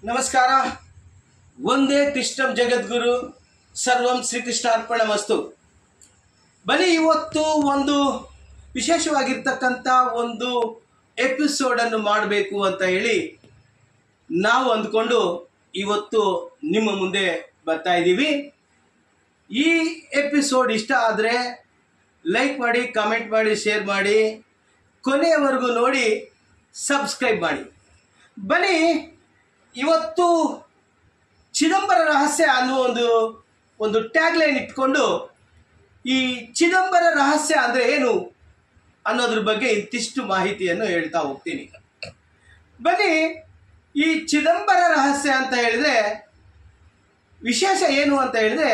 ನಮಸ್ಕಾರ. ಒಂದೇ ತಿಷ್ಟಂ ಜಗದ್ಗುರು ಸರ್ವಂ ಶ್ರೀಕೃಷ್ಣಾರ್ಪಣಮಸ್ತು. ಬನ್ನಿ, ಇವತ್ತು ಒಂದು ವಿಶೇಷವಾಗಿರ್ತಕ್ಕಂಥ ಒಂದು ಎಪಿಸೋಡನ್ನು ಮಾಡಬೇಕು ಅಂತ ಹೇಳಿ ನಾವು ಅಂದ್ಕೊಂಡು ಇವತ್ತು ನಿಮ್ಮ ಮುಂದೆ ಬರ್ತಾ ಇದ್ದೀವಿ. ಈ ಎಪಿಸೋಡ್ ಇಷ್ಟ ಆದರೆ ಲೈಕ್ ಮಾಡಿ, ಕಾಮೆಂಟ್ ಮಾಡಿ, ಶೇರ್ ಮಾಡಿ, ಕೊನೆಯವರೆಗೂ ನೋಡಿ, ಸಬ್ಸ್ಕ್ರೈಬ್ ಮಾಡಿ. ಬನ್ನಿ, ಇವತ್ತು ಚಿದಂಬರ ರಹಸ್ಯ ಅನ್ನೋ ಒಂದು ಟ್ಯಾಗ್ಲೈನ್ ಇಟ್ಕೊಂಡು ಈ ಚಿದಂಬರ ರಹಸ್ಯ ಅಂದರೆ ಏನು ಅನ್ನೋದ್ರ ಬಗ್ಗೆ ಇಂತಿಷ್ಟು ಮಾಹಿತಿಯನ್ನು ಹೇಳ್ತಾ ಹೋಗ್ತೀನಿ. ಬನ್ನಿ, ಈ ಚಿದಂಬರ ರಹಸ್ಯ ಅಂತ ಹೇಳಿದ್ರೆ ವಿಶೇಷ ಏನು ಅಂತ ಹೇಳಿದ್ರೆ,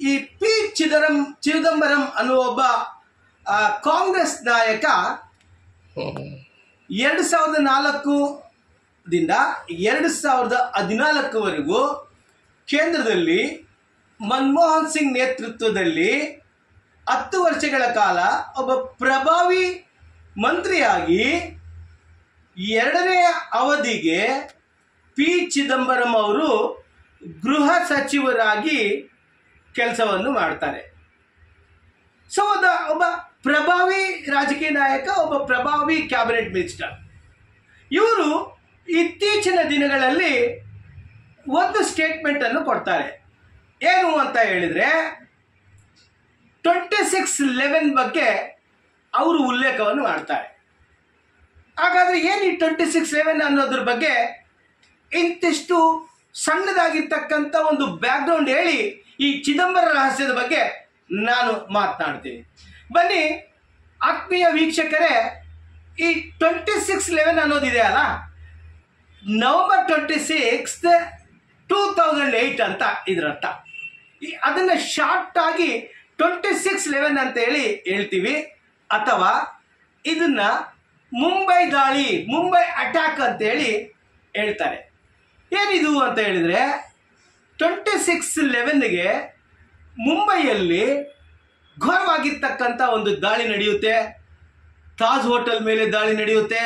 ಈ ಪಿ ಚಿದಂಬರಂ ಅನ್ನುವ ಒಬ್ಬ ಕಾಂಗ್ರೆಸ್ ನಾಯಕ 2004 ದಿಂದ 2014ವರೆಗೂ ಕೇಂದ್ರದಲ್ಲಿ ಮನಮೋಹನ್ ಸಿಂಗ್ ನೇತೃತ್ವದಲ್ಲಿ 10 ವರ್ಷಗಳ ಕಾಲ ಒಬ್ಬ ಪ್ರಭಾವಿ ಮಂತ್ರಿಯಾಗಿ 2ನೇ ಅವಧಿಗೆ ಪಿ ಚಿದಂಬರಂ ಅವರು ಗೃಹ ಸಚಿವರಾಗಿ ಕೆಲಸವನ್ನು ಮಾಡ್ತಾರೆ. ಸೊ ಒಬ್ಬ ಪ್ರಭಾವಿ ರಾಜಕೀಯ ನಾಯಕ, ಒಬ್ಬ ಪ್ರಭಾವಿ ಕ್ಯಾಬಿನೆಟ್ ಮಿನಿಸ್ಟರ್. ಇವರು ಇತ್ತೀಚಿನ ದಿನಗಳಲ್ಲಿ ಒಂದು ಸ್ಟೇಟ್ಮೆಂಟನ್ನು ಕೊಡ್ತಾರೆ. ಏನು ಅಂತ ಹೇಳಿದರೆ, 26/11 ಬಗ್ಗೆ ಅವರು ಉಲ್ಲೇಖವನ್ನು ಮಾಡ್ತಾರೆ. ಹಾಗಾದರೆ ಏನು ಈ 26/11 ಅನ್ನೋದ್ರ ಬಗ್ಗೆ ಇಂತಿಷ್ಟು ಸಣ್ಣದಾಗಿರ್ತಕ್ಕಂಥ ಒಂದು ಬ್ಯಾಕ್ಗ್ರೌಂಡ್ ಹೇಳಿ ಈ ಚಿದಂಬರ ರಹಸ್ಯದ ಬಗ್ಗೆ ನಾನು ಮಾತನಾಡ್ತೀನಿ. ಬನ್ನಿ ಆತ್ಮೀಯ ವೀಕ್ಷಕರೇ, ಈ 26/11 ಅನ್ನೋದಿದೆ ಅಲ್ಲ, November 26, 2008 ಅಂತ ಇದರರ್ಥ. ಅದನ್ನು ಶಾರ್ಟ್ ಆಗಿ 26/11 ಅಂತ ಹೇಳ್ತೀವಿ, ಅಥವಾ ಇದನ್ನ ಮುಂಬೈ ದಾಳಿ, ಮುಂಬೈ ಅಟ್ಯಾಕ್ ಅಂತ ಹೇಳ್ತಾರೆ. ಏನಿದು ಅಂತ ಹೇಳಿದ್ರೆ, 26/11ಗೆ ಮುಂಬೈಯಲ್ಲಿ ಘೋರವಾಗಿರ್ತಕ್ಕಂಥ ಒಂದು ದಾಳಿ ನಡೆಯುತ್ತೆ. ತಾಜ್ ಹೋಟೆಲ್ ಮೇಲೆ ದಾಳಿ ನಡೆಯುತ್ತೆ,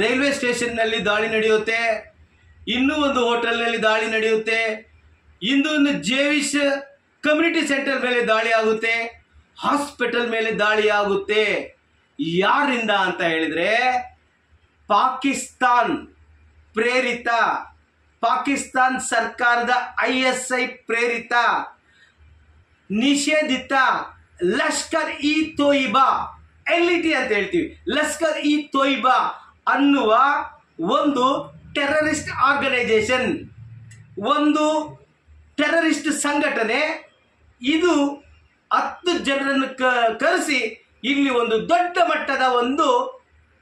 ರೈಲ್ವೆ ಸ್ಟೇಷನ್ನಲ್ಲಿ ದಾಳಿ ನಡೆಯುತ್ತೆ, ಇನ್ನೂ ಒಂದು ಹೋಟೆಲ್ನಲ್ಲಿ ದಾಳಿ ನಡೆಯುತ್ತೆ, ಇನ್ನೊಂದು ಜೇವಿಶ್ ಕಮ್ಯುನಿಟಿ ಸೆಂಟರ್ ಮೇಲೆ ದಾಳಿ ಆಗುತ್ತೆ, ಹಾಸ್ಪಿಟಲ್ ಮೇಲೆ ದಾಳಿ ಆಗುತ್ತೆ. ಯಾರಿಂದ ಅಂತ ಹೇಳಿದ್ರೆ, ಪಾಕಿಸ್ತಾನ್ ಪ್ರೇರಿತ, ಪಾಕಿಸ್ತಾನ್ ಸರ್ಕಾರದ ISI ಪ್ರೇರಿತ, ನಿಷೇಧಿತ ಲಷ್ಕರ್ ಇ ತೊಯ್ಬಾ, LET ಅಂತ ಹೇಳ್ತೀವಿ, ಲಷ್ಕರ್ ಇ ತೊಯ್ಬಾ ಅನ್ನುವ ಒಂದು ಟೆರರಿಸ್ಟ್ ಆರ್ಗನೈಸೇಷನ್, ಒಂದು ಟೆರರಿಸ್ಟ್ ಸಂಘಟನೆ. ಇದು 10 ಜನರನ್ನು ಕರೆಸಿ ಇಲ್ಲಿ ಒಂದು ದೊಡ್ಡ ಮಟ್ಟದ ಒಂದು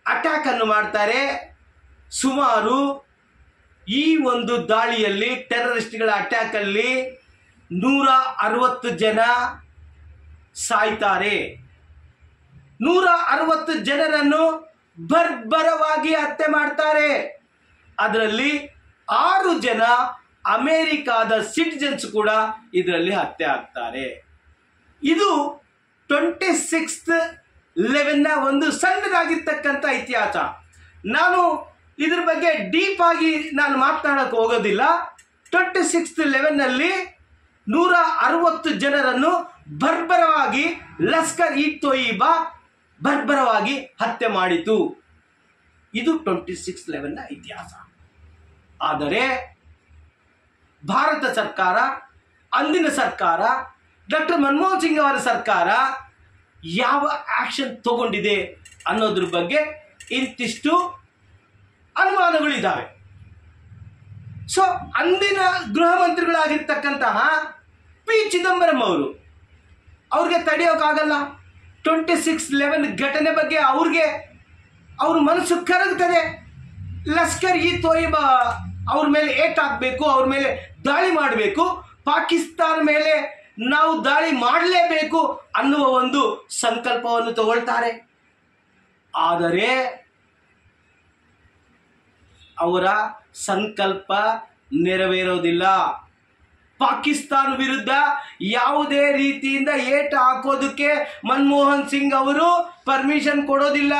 ಅಟ್ಯಾಕ್ ಅನ್ನು ಮಾಡ್ತಾರೆ. ಸುಮಾರು ಈ ಒಂದು ದಾಳಿಯಲ್ಲಿ, ಟೆರರಿಸ್ಟ್ಗಳ ಅಟ್ಯಾಕಲ್ಲಿ 160 ಜನ ಸಾಯ್ತಾರೆ. 160 ಜನರನ್ನು ಬರ್ಬರವಾಗಿ ಹತ್ಯೆ ಮಾಡ್ತಾರೆ. ಅದರಲ್ಲಿ 6 ಜನ ಅಮೆರಿಕಾದ ಸಿಟಿಜನ್ಸ್ ಕೂಡ ಇದರಲ್ಲಿ ಹತ್ಯೆ ಆಗ್ತಾರೆ. ಇದು 26/11 ಒಂದು ಸಣ್ಣದಾಗಿರ್ತಕ್ಕಂಥ ಇತಿಹಾಸ. ನಾನು ಇದ್ರ ಬಗ್ಗೆ ಡೀಪ್ ಆಗಿ ನಾನು ಮಾತನಾಡಕ್ಕೆ ಹೋಗೋದಿಲ್ಲ. 26/11ನಲ್ಲಿ 160 ಜನರನ್ನು ಬರ್ಬರವಾಗಿ ಲಷ್ಕರ್ ಇ ತೊಯ್ಬಾ ಬರ್ಬರವಾಗಿ ಹತ್ಯೆ ಮಾಡಿತು. ಇದು 26/11ನ ಇತಿಹಾಸ. ಆದರೆ ಭಾರತ ಸರ್ಕಾರ, ಅಂದಿನ ಸರ್ಕಾರ, ಡಾಕ್ಟರ್ ಮನಮೋಹನ್ ಸಿಂಗ್ ಅವರ ಸರ್ಕಾರ ಯಾವ ಆಕ್ಷನ್ ತಗೊಂಡಿದೆ ಅನ್ನೋದ್ರ ಬಗ್ಗೆ ಇಂತಿಷ್ಟು ಅನುಮಾನಗಳಿದ್ದಾವೆ. ಸೊ ಅಂದಿನ ಗೃಹ ಮಂತ್ರಿಗಳಾಗಿರ್ತಕ್ಕಂತಹ ಪಿ ಚಿದಂಬರಂ ಅವ್ರಿಗೆ ತಡೆಯೋಕ್ಕಾಗಲ್ಲ. 26/11 ಘಟನೆ ಬಗ್ಗೆ ಅವ್ರ ಮನಸ್ಸು ಕರಗ್ತದೆ. ಲಷ್ಕರ್ ಇ ತೊಯ್ಬಾ ಅವ್ರ ಮೇಲೆ ಏಟ್ ಹಾಕಬೇಕು, ಅವ್ರ ಮೇಲೆ ದಾಳಿ ಮಾಡಬೇಕು, ಪಾಕಿಸ್ತಾನ ಮೇಲೆ ನಾವು ದಾಳಿ ಮಾಡಲೇಬೇಕು ಅನ್ನುವ ಒಂದು ಸಂಕಲ್ಪವನ್ನು ತಗೊಳ್ತಾರೆ. ಆದರೆ ಅವರ ಸಂಕಲ್ಪ ನೆರವೇರೋದಿಲ್ಲ. ಪಾಕಿಸ್ತಾನ ವಿರುದ್ಧ ಯಾವುದೇ ರೀತಿಯಿಂದ ಏಟು ಹಾಕೋದಕ್ಕೆ ಮನಮೋಹನ್ ಸಿಂಗ್ ಅವರು ಪರ್ಮಿಷನ್ ಕೊಡೋದಿಲ್ಲ.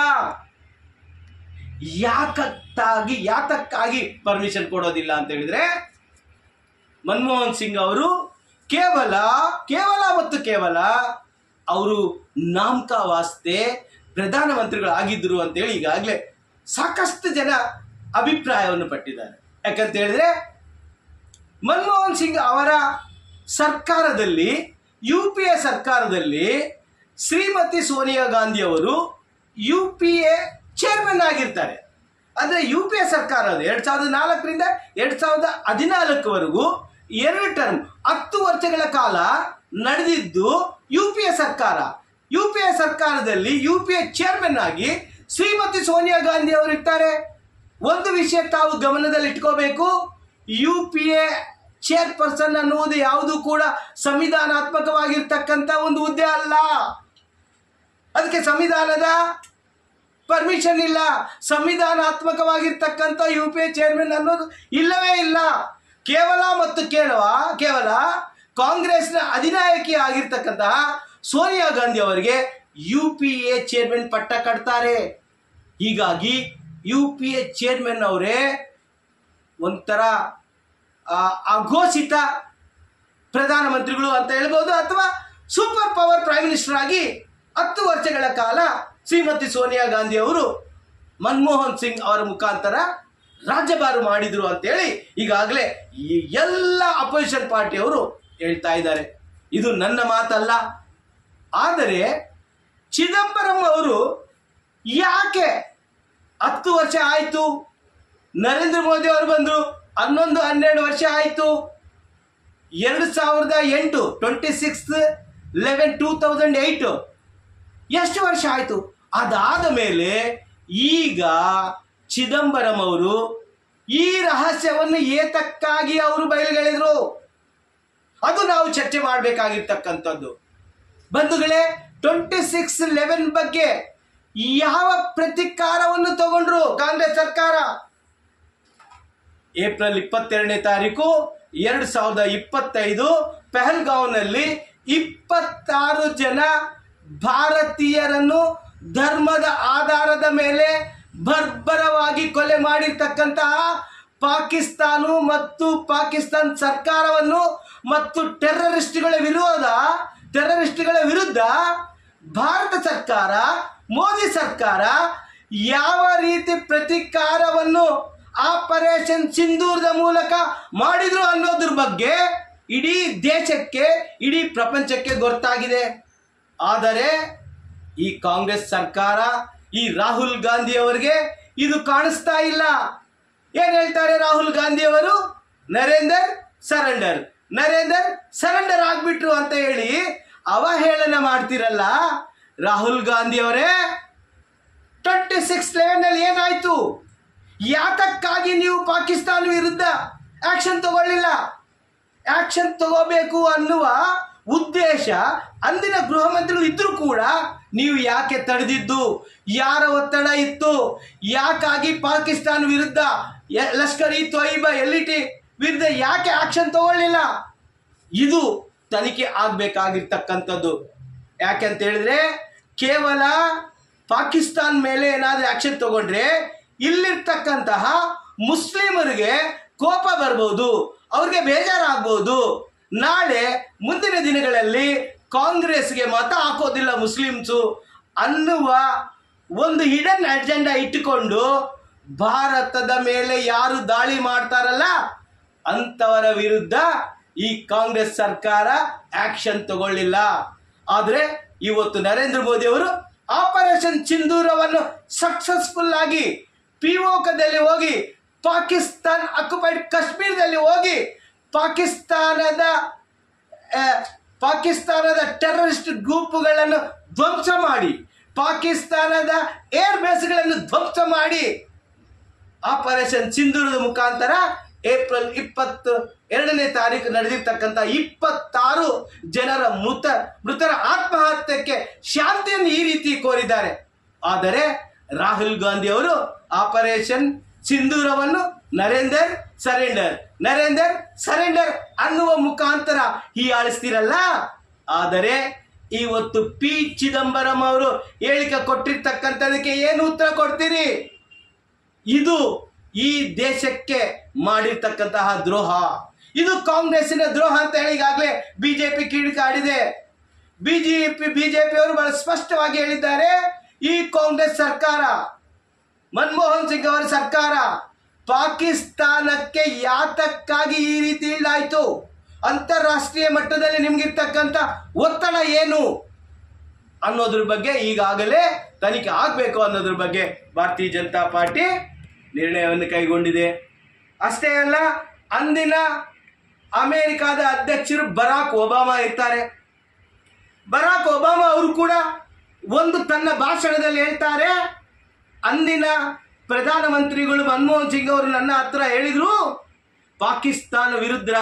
ಯಾತಕ್ಕಾಗಿ ಪರ್ಮಿಷನ್ ಕೊಡೋದಿಲ್ಲ ಅಂತ ಹೇಳಿದ್ರೆ, ಮನಮೋಹನ್ ಸಿಂಗ್ ಅವರು ಕೇವಲ ಅವರು ನಾಮಕ ವಾಸ್ತೆ ಪ್ರಧಾನಮಂತ್ರಿಗಳಾಗಿದ್ದರು ಅಂತೇಳಿ ಈಗಾಗಲೇ ಸಾಕಷ್ಟು ಜನ ಅಭಿಪ್ರಾಯವನ್ನು ಪಟ್ಟಿದ್ದಾರೆ. ಯಾಕಂತ ಹೇಳಿದ್ರೆ ಮನಮೋಹನ್ ಸಿಂಗ್ ಅವರ ಸರ್ಕಾರದಲ್ಲಿ, UPA ಸರ್ಕಾರದಲ್ಲಿ ಶ್ರೀಮತಿ ಸೋನಿಯಾ ಗಾಂಧಿ ಅವರು UPA ಚೇರ್ಮನ್ ಆಗಿರ್ತಾರೆ. ಅಂದರೆ UPA ಸರ್ಕಾರ 2004ರಿಂದ 2014ವರೆಗೂ 2 ಟರ್ಮ್ 10 ವರ್ಷಗಳ ಕಾಲ ನಡೆದಿದ್ದು UPA ಸರ್ಕಾರ. UPA ಸರ್ಕಾರದಲ್ಲಿ UPA ಚೇರ್ಮನ್ ಆಗಿ ಶ್ರೀಮತಿ ಸೋನಿಯಾ ಗಾಂಧಿ ಅವರು ಇರ್ತಾರೆ. ಒಂದು ವಿಷಯ ತಾವು ಗಮನದಲ್ಲಿ ಇಟ್ಕೋಬೇಕು, UPA ಚೇರ್ಪರ್ಸನ್ ಅನ್ನುವುದು ಯಾವುದು ಕೂಡ ಸಂವಿಧಾನಾತ್ಮಕವಾಗಿರ್ತಕ್ಕಂಥ ಒಂದು ಹುದ್ದೆ ಅಲ್ಲ. ಅದಕ್ಕೆ ಸಂವಿಧಾನದ ಪರ್ಮಿಷನ್ ಇಲ್ಲ. ಸಂವಿಧಾನಾತ್ಮಕವಾಗಿರ್ತಕ್ಕಂಥ UPA ಚೇರ್ಮನ್ ಅನ್ನೋದು ಇಲ್ಲವೇ ಇಲ್ಲ. ಕೇವಲ ಕಾಂಗ್ರೆಸ್ನ ಅಧಿನಾಯಕಿ ಆಗಿರ್ತಕ್ಕಂತಹ ಸೋನಿಯಾ ಗಾಂಧಿ ಅವರಿಗೆ UPA ಚೇರ್ಮನ್ ಪಟ್ಟ ಕಟ್ತಾರೆ. ಹೀಗಾಗಿ UPA ಚೇರ್ಮನ್ ಅವರೇ ಒಂಥರ ಅಘೋಷಿತ ಪ್ರಧಾನಮಂತ್ರಿಗಳು ಅಂತ ಹೇಳ್ಬೋದು, ಅಥವಾ ಸೂಪರ್ ಪವರ್ ಪ್ರೈಮ್ ಮಿನಿಸ್ಟರ್ ಆಗಿ 10 ವರ್ಷಗಳ ಕಾಲ ಶ್ರೀಮತಿ ಸೋನಿಯಾ ಗಾಂಧಿ ಅವರು ಮನಮೋಹನ್ ಸಿಂಗ್ ಅವರ ಮುಖಾಂತರ ರಾಜ್ಯಭಾರ ಮಾಡಿದ್ರು ಅಂತೇಳಿ ಈಗಾಗಲೇ ಈ ಎಲ್ಲ ಅಪೋಸಿಷನ್ ಪಾರ್ಟಿಯವರು ಹೇಳ್ತಾ ಇದ್ದಾರೆ. ಇದು ನನ್ನ ಮಾತಲ್ಲ. ಆದರೆ ಚಿದಂಬರಂ ಅವರು ಯಾಕೆ 10 ವರ್ಷ ಆಯಿತು, ನರೇಂದ್ರ ಮೋದಿ ಅವರು ಬಂದರು 11-12 ವರ್ಷ ಆಯಿತು, 2008 26/11/2008 ಎಷ್ಟು ವರ್ಷ ಆಯಿತು. ಅದಾದ ಮೇಲೆ ಈಗ ಚಿದಂಬರಂ ಅವರು ಈ ರಹಸ್ಯವನ್ನು ಏತಕ್ಕಾಗಿ ಅವರು ಬಯಲುಗೆಳೆದರು, ಅದು ನಾವು ಚರ್ಚೆ ಮಾಡಬೇಕಾಗಿರ್ತಕ್ಕಂಥದ್ದು. ಬಂಧುಗಳೇ, 26/11 ಬಗ್ಗೆ ಯಾವ ಪ್ರತಿಕಾರವನ್ನು ತಗೊಂಡ್ರು ಕಾಂಗ್ರೆಸ್ ಸರ್ಕಾರ? ಏಪ್ರಿಲ್ 22ನೇ ತಾರೀಕು 2025 ಪಹಲ್ಗಾಂವ್ನಲ್ಲಿ 26 ಜನ ಭಾರತೀಯರನ್ನು ಧರ್ಮದ ಆಧಾರದ ಮೇಲೆ ಬರ್ಬರವಾಗಿ ಕೊಲೆ ಮಾಡಿರ್ತಕ್ಕಂತಹ ಪಾಕಿಸ್ತಾನ ಸರ್ಕಾರವನ್ನು ಮತ್ತು ಟೆರರಿಸ್ಟ್ಗಳ ವಿರುದ್ಧ ಭಾರತ ಸರ್ಕಾರ, ಮೋದಿ ಸರ್ಕಾರ ಯಾವ ರೀತಿ ಪ್ರತಿಕಾರವನ್ನು ಆಪರೇಷನ್ ಸಿಂಧೂರದ ಮೂಲಕ ಮಾಡಿದ್ರು ಅನ್ನೋದ್ರ ಬಗ್ಗೆ ಇಡೀ ದೇಶಕ್ಕೆ, ಇಡೀ ಪ್ರಪಂಚಕ್ಕೆ ಗೊತ್ತಾಗಿದೆ. ಆದರೆ ಈ ಕಾಂಗ್ರೆಸ್ ಸರ್ಕಾರ, ಈ ರಾಹುಲ್ ಗಾಂಧಿ ಅವರಿಗೆ ಇದು ಕಾಣಿಸ್ತಾ ಇಲ್ಲ. ಏನ್ ಹೇಳ್ತಾರೆ ರಾಹುಲ್ ಗಾಂಧಿ ಅವರು? ನರೇಂದರ್ ಸರೆಂಡರ್ ಆಗ್ಬಿಟ್ರು ಅಂತ ಹೇಳಿ ಅವಹೇಳನ ಮಾಡ್ತಿರಲ್ಲ ರಾಹುಲ್ ಗಾಂಧಿ ಅವರೇ. 26/11 ಏನಾಯ್ತು? ಯಾತಕ್ಕಾಗಿ ನೀವು ಪಾಕಿಸ್ತಾನ ವಿರುದ್ಧ ಆಕ್ಷನ್ ತಗೊಳ್ಳಿಲ್ಲ? ಆಕ್ಷನ್ ತಗೋಬೇಕು ಅನ್ನುವ ಉದ್ದೇಶ ಅಂದಿನ ಗೃಹ ಮಂತ್ರಿಗಳು ಇದ್ರೂ ಕೂಡ ನೀವು ಯಾಕೆ ತಡೆದಿದ್ದು? ಯಾರ ಒತ್ತಡ ಇತ್ತು? ಯಾಕಾಗಿ ಪಾಕಿಸ್ತಾನ ವಿರುದ್ಧ ಲಷ್ಕರ್-ಇ-ತೊಯ್ಬಾ LET ವಿರುದ್ಧ ಯಾಕೆ ಆಕ್ಷನ್ ತಗೊಳ್ಳಿಲ್ಲ? ಇದು ತನಿಖೆ ಆಗಬೇಕಾಗಿರ್ತಕ್ಕಂಥದ್ದು. ಯಾಕೆಂತ ಹೇಳಿದ್ರೆ ಕೇವಲ ಪಾಕಿಸ್ತಾನ ಮೇಲೆ ಏನಾದರೂ ಆಕ್ಷನ್ ತಗೊಂಡ್ರೆ ಇಲ್ಲಿರ್ತಕ್ಕಂತಹ ಮುಸ್ಲಿಮರಿಗೆ ಕೋಪ ಬರ್ಬೋದು, ಅವ್ರಿಗೆ ಬೇಜಾರಾಗ್ಬೋದು. ನಾಳೆ ಮುಂದಿನ ದಿನಗಳಲ್ಲಿ ಕಾಂಗ್ರೆಸ್ಗೆ ಮತ ಹಾಕೋದಿಲ್ಲ ಮುಸ್ಲಿಮ್ಸು ಅನ್ನುವ ಒಂದು ಹಿಡನ್ ಅಜೆಂಡಾ ಇಟ್ಟುಕೊಂಡು ಭಾರತದ ಮೇಲೆ ಯಾರು ದಾಳಿ ಮಾಡ್ತಾರಲ್ಲ ಅಂಥವರ ವಿರುದ್ಧ ಈ ಕಾಂಗ್ರೆಸ್ ಸರ್ಕಾರ ಆಕ್ಷನ್ ತಗೊಳ್ಳಿಲ್ಲ. ಆದರೆ ಇವತ್ತು ನರೇಂದ್ರ ಮೋದಿ ಅವರು ಆಪರೇಷನ್ ಸಿಂಧೂರವನ್ನು ಸಕ್ಸಸ್ಫುಲ್ ಆಗಿ ಪಿಒಕದಲ್ಲಿ ಹೋಗಿ, ಪಾಕಿಸ್ತಾನ್ ಆಕ್ಯುಪೈಡ್ ಕಾಶ್ಮೀರದಲ್ಲಿ ಹೋಗಿ ಪಾಕಿಸ್ತಾನದ ಟೆರರಿಸ್ಟ್ ಗ್ರೂಪ್ಗಳನ್ನು ಧ್ವಂಸ ಮಾಡಿ, ಪಾಕಿಸ್ತಾನದ ಏರ್ ಬೇಸ್ಗಳನ್ನು ಧ್ವಂಸ ಮಾಡಿ, ಆಪರೇಷನ್ ಸಿಂಧೂರದ ಮುಖಾಂತರ ಏಪ್ರಿಲ್ 22ನೇ ತಾರೀಕು ನಡೆದಿರ್ತಕ್ಕಂಥ 26 ಜನರ ಮೃತರ ಆತ್ಮಹತ್ಯಕ್ಕೆ ಶಾಂತಿಯನ್ನು ಈ ರೀತಿ ಕೋರಿದ್ದಾರೆ. ಆದರೆ ರಾಹುಲ್ ಗಾಂಧಿ ಅವರು ಆಪರೇಷನ್ ಸಿಂಧೂರವನ್ನು ನರೇಂದರ್ ಸರೆಂಡರ್ ಅನ್ನುವ ಮುಖಾಂತರ ಹೀಯಾಳಿಸ್ತಿರಲ್ಲ. ಆದರೆ ಇವತ್ತು ಪಿ ಚಿದಂಬರಂ ಅವರು ಹೇಳಿಕೆ ಕೊಟ್ಟಿರ್ತಕ್ಕಂಥದಕ್ಕೆ ಏನು ಉತ್ತರ ಕೊಡ್ತೀರಿ? ಇದು ಈ ದೇಶಕ್ಕೆ ಮಾಡಿರ್ತಕ್ಕಂತಹ ದ್ರೋಹ. ಇದು ಕಾಂಗ್ರೆಸ್ಸಿನ ದ್ರೋಹ ಅಂತ ಹೇಳಿ ಈಗಾಗಲೇ ಬಿಜೆಪಿ ಕಿಡಿಕಾಡಿದೆ. ಬಿಜೆಪಿಯವರು ಬಹಳ ಸ್ಪಷ್ಟವಾಗಿ ಹೇಳಿದ್ದಾರೆ, ಈ ಕಾಂಗ್ರೆಸ್ ಸರ್ಕಾರ, ಮನಮೋಹನ್ ಸಿಂಗ್ ಅವರ ಸರ್ಕಾರ ಪಾಕಿಸ್ತಾನಕ್ಕೆ ಯಾತಕ್ಕಾಗಿ ಈ ರೀತಿ ಇಲ್ಲಾಯಿತು, ಅಂತಾರಾಷ್ಟ್ರೀಯ ಮಟ್ಟದಲ್ಲಿ ನಿಮ್ಗಿರ್ತಕ್ಕಂಥ ಒತ್ತಡ ಏನು ಅನ್ನೋದ್ರ ಬಗ್ಗೆ ಈಗಾಗಲೇ ತನಿಖೆ ಆಗಬೇಕು ಅನ್ನೋದ್ರ ಬಗ್ಗೆ ಭಾರತೀಯ ಜನತಾ ಪಾರ್ಟಿ ನಿರ್ಣಯವನ್ನು ಕೈಗೊಂಡಿದೆ. ಅಷ್ಟೇ ಅಲ್ಲ, ಅಂದಿನ ಅಮೆರಿಕಾದ ಅಧ್ಯಕ್ಷರು ಬರಾಕ್ ಒಬಾಮಾ ಇರ್ತಾರೆ. ಬರಾಕ್ ಒಬಾಮಾ ಅವರು ಕೂಡ ಒಂದು ತನ್ನ ಭಾಷಣದಲ್ಲಿ ಹೇಳ್ತಾರೆ, ಅಂದಿನ ಪ್ರಧಾನಮಂತ್ರಿಗಳು ಮನಮೋಹನ್ ಸಿಂಗ್ ಅವರು ನನ್ನ ಹತ್ರ ಹೇಳಿದ್ರು, ಪಾಕಿಸ್ತಾನ ವಿರುದ್ಧ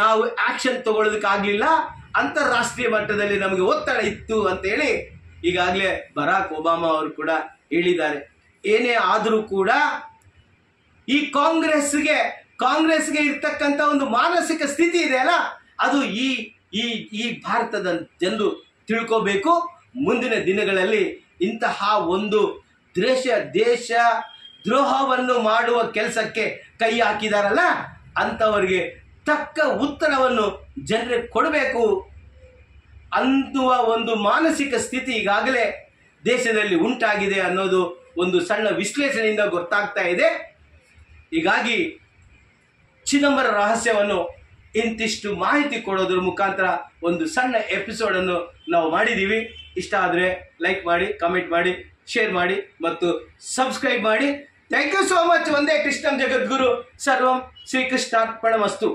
ನಾವು ಆಕ್ಷನ್ ತಗೊಳ್ಳೋದಕ್ಕಾಗಲಿಲ್ಲ, ಅಂತಾರಾಷ್ಟ್ರೀಯ ಮಟ್ಟದಲ್ಲಿ ನಮಗೆ ಒತ್ತಡ ಇತ್ತು ಅಂತೇಳಿ ಈಗಾಗಲೇ ಬರಾಕ್ ಒಬಾಮಾ ಅವರು ಕೂಡ ಹೇಳಿದ್ದಾರೆ. ಏನೇ ಆದರೂ ಕೂಡ ಈ ಕಾಂಗ್ರೆಸ್ಗೆ ಇರ್ತಕ್ಕಂಥ ಒಂದು ಮಾನಸಿಕ ಸ್ಥಿತಿ ಇದೆಯಲ್ಲ, ಅದು ಈ ಭಾರತದ ಜನರು ತಿಳ್ಕೋಬೇಕು. ಮುಂದಿನ ದಿನಗಳಲ್ಲಿ ಇಂತಹ ಒಂದು ದೇಶ ದ್ರೋಹವನ್ನು ಮಾಡುವ ಕೆಲಸಕ್ಕೆ ಕೈ ಹಾಕಿದಾರಲ್ಲ, ಅಂಥವರಿಗೆ ತಕ್ಕ ಉತ್ತರವನ್ನು ಜನರಿಗೆ ಕೊಡಬೇಕು ಅನ್ನುವ ಒಂದು ಮಾನಸಿಕ ಸ್ಥಿತಿ ಈಗಾಗಲೇ ದೇಶದಲ್ಲಿ ಉಂಟಾಗಿದೆ ಅನ್ನೋದು ಒಂದು ಸಣ್ಣ ವಿಶ್ಲೇಷಣೆಯಿಂದ ಗೊತ್ತಾಗ್ತಾ ಇದೆ. ಹೀಗಾಗಿ ಚಿದಂಬರ ರಹಸ್ಯವನ್ನು ಇಂತಿಷ್ಟು ಮಾಹಿತಿ ಕೊಡೋದ್ರ ಮುಖಾಂತರ ಒಂದು ಸಣ್ಣ ಎಪಿಸೋಡನ್ನು ನಾವು ಮಾಡಿದ್ದೀವಿ. ಇಷ್ಟ ಆದರೆ ಲೈಕ್ ಮಾಡಿ, ಕಮೆಂಟ್ ಮಾಡಿ, ಶೇರ್ ಮಾಡಿ ಮತ್ತು ಸಬ್ಸ್ಕ್ರೈಬ್ ಮಾಡಿ. Thank you so much. ಒಂದೇ ಕೃಷ್ಣಂ ಜಗದ್ಗುರು, ಸರ್ವಂ ಶ್ರೀಕೃಷ್ಣಾರ್ಪಣಮಸ್ತು.